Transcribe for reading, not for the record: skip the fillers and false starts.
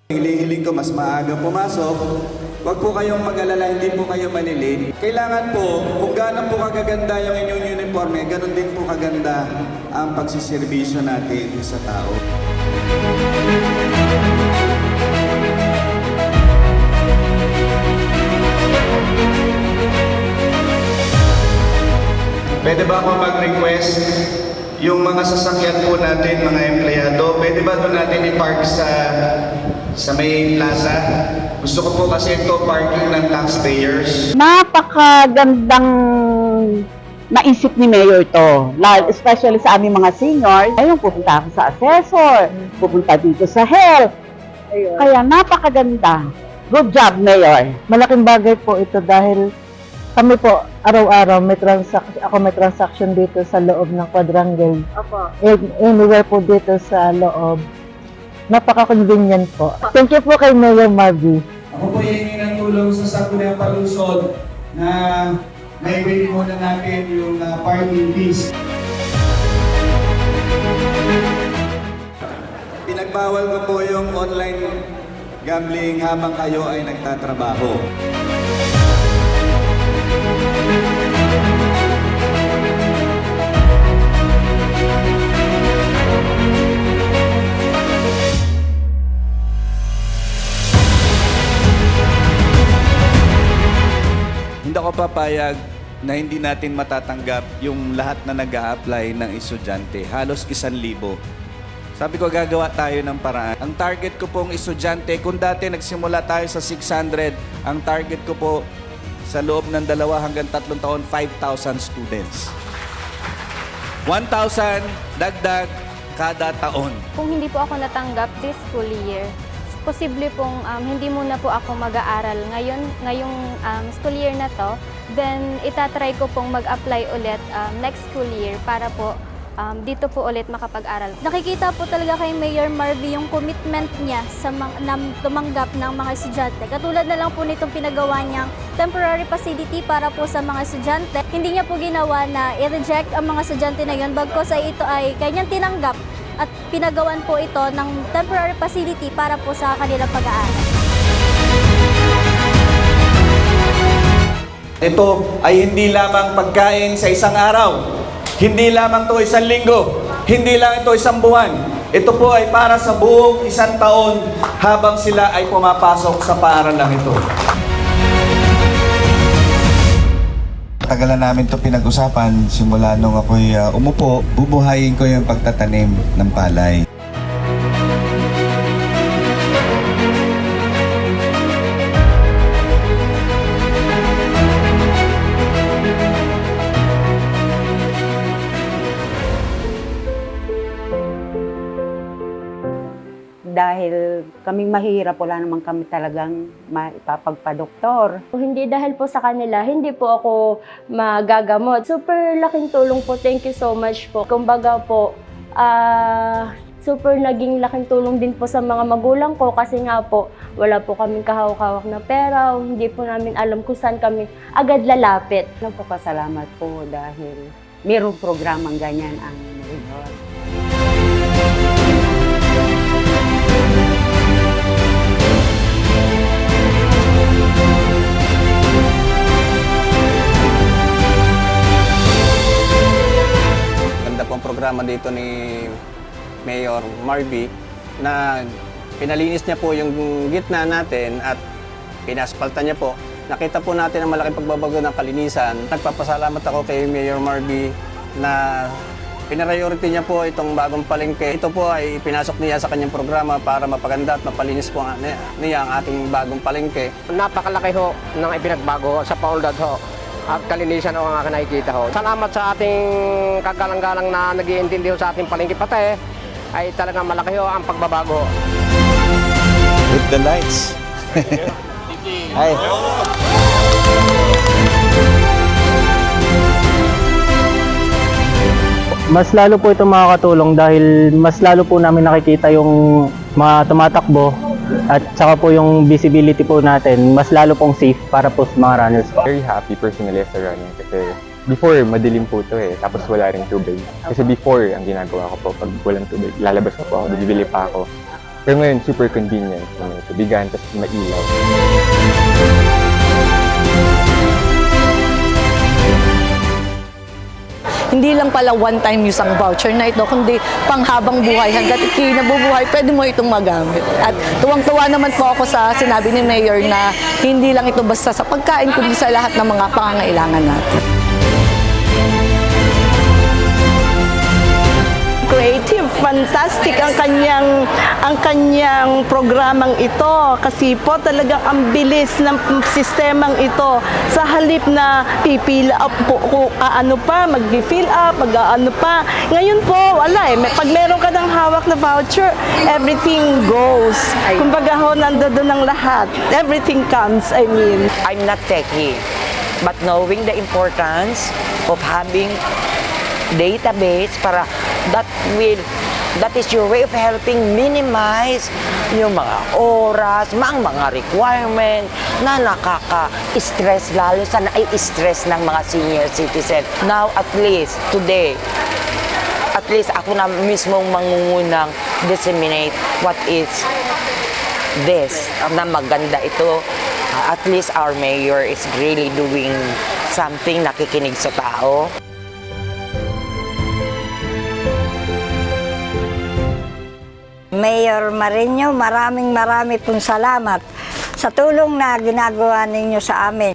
Hiling ko mas maaga pumasok. Huwag po kayong mag-alala, hindi po kayo malilate. Kailangan po, kung gaano po kagaganda yung inyong uniforme, ganun din po kaganda ang pagsiservisyo natin sa tao. Pwede ba ako mag-request yung mga sasakyan po natin, mga empleyado, pwede ba doon natin i-park sa may plaza? Gusto ko po kasi ito parking ng taxpayers. Napakagandang naisip ni Mayor to, especially sa aming mga seniors. Ayun, pupunta ako sa assessor, pupunta dito sa health. Kaya napakaganda. Good job, Mayor. Malaking bagay po ito dahil kami po araw-araw ako may transaction dito sa loob ng quadrangle. Opo. Anywhere po dito sa loob. Napaka-convenient po. Thank you po kay Mayor Marby. Ako po hingin ng tulong sa Sangguniang Palusod na may win muna natin yung parking fees. Pinagbawal ko po yung online gambling habang kayo ay nagtatrabaho. Hindi ako papayag na hindi natin matatanggap yung lahat na nag-a-apply ng estudyante. Halos 1,000. Sabi ko, gagawa tayo ng paraan. Ang target ko pong estudyante, kung dati nagsimula tayo sa 600, ang target ko po sa loob ng 2 hanggang 3 taon, 5,000 students. 1,000 dagdag kada taon. Kung hindi po ako natanggap this school year, posible pong hindi muna po ako mag-aaral ngayong school year na to. Then itatry ko pong mag-apply ulit next school year para po dito po ulit makapag-aral. Nakikita po talaga kay Mayor Marby yung commitment niya sa tumanggap ng mga estudyante. Katulad na lang po nitong pinagawa niyang temporary facility para po sa mga estudyante. Hindi niya po ginawa na i-reject ang mga estudyante na yun, bagkos ay ito ay kanyang tinanggap at pinagawan po ito ng temporary facility para po sa kanilang pag-aaral. Ito ay hindi lamang pagkain sa isang araw. Hindi lamang ito 1 linggo. Hindi lang ito 1 buwan. Ito po ay para sa buong 1 taon habang sila ay pumapasok sa paaralang ito. Tagalan namin ito pinag-usapan simula nung ako'y umupo, bubuhayin ko yung pagtatanim ng palay. Dahil kaming mahirap, wala naman kami talagang maipapagpa-doktor. Hindi dahil po sa kanila, hindi po ako magagamot. Super laking tulong po. Thank you so much po. Kumbaga po, super naging laking tulong din po sa mga magulang ko kasi nga po, wala po kaming kahawak-hawak na pera. Hindi po namin alam kung saan kami agad lalapit. Nagpapasalamat po dahil mayroong programang ganyan ang Mayor. Pong programa dito ni Mayor Marby na pinalinis niya po yung gitna natin at pinaspaltan niya po. Nakita po natin ang malaking pagbabago ng kalinisan. Nagpapasalamat ako kay Mayor Marby na pinariority niya po itong bagong palengke. Ito po ay ipinasok niya sa kanyang programa para mapaganda at mapalinis po niya ang ating bagong palengke. Napakalaki ho ng ipinagbago sa paulad ho. At kalinisan o ang aking nakikita ho. Salamat sa ating kagalang-galang na nag-iintindi sa ating palengke pati ay talagang malaki ho ang pagbabago. With the lights. Hi. Mas lalo po ito makakatulong dahil mas lalo po namin nakikita yung mga tumatakbo at saka po yung visibility po natin, mas lalo pong safe para po sa mga runners po. Very happy personally as a runner kasi before madilim po to tapos wala ring tubig. Kasi before ang ginagawa ko po pag walang tubig, lalabas po ako, bibili pa ako Pero ngayon, super convenient. May tubigan, tapos mailaw. Hindi lang pala one-time use ang voucher na ito, kundi panghabang buhay. Hanggat ikinabubuhay, pwede mo itong magamit. At tuwang-tuwa naman po ako sa sinabi ni Mayor na hindi lang ito basta sa pagkain, kundi sa lahat ng mga pangangailangan natin. Creative, fantastic ang kanyang programang ito kasi po talagang ang bilis ng sistemang ito sa halip na pipila up po mag-fill up, mag-ano pa. Ngayon po, wala pag meron ka ng hawak na voucher, everything goes. Kumbaga ho, nandoon ang lahat. Everything comes, I'm not techie, but knowing the importance of having database para that is your way of helping minimize yung mga oras, mga requirement na nakaka-stress, lalo sa nai-stress ng mga senior citizen. Now, at least, today, at least ako na mismong mangungunang disseminate what is this, na maganda ito. At least our mayor is really doing something, nakikinig sa tao. Mayor Marinho, marami pong salamat sa tulong na ginagawa ninyo sa amin.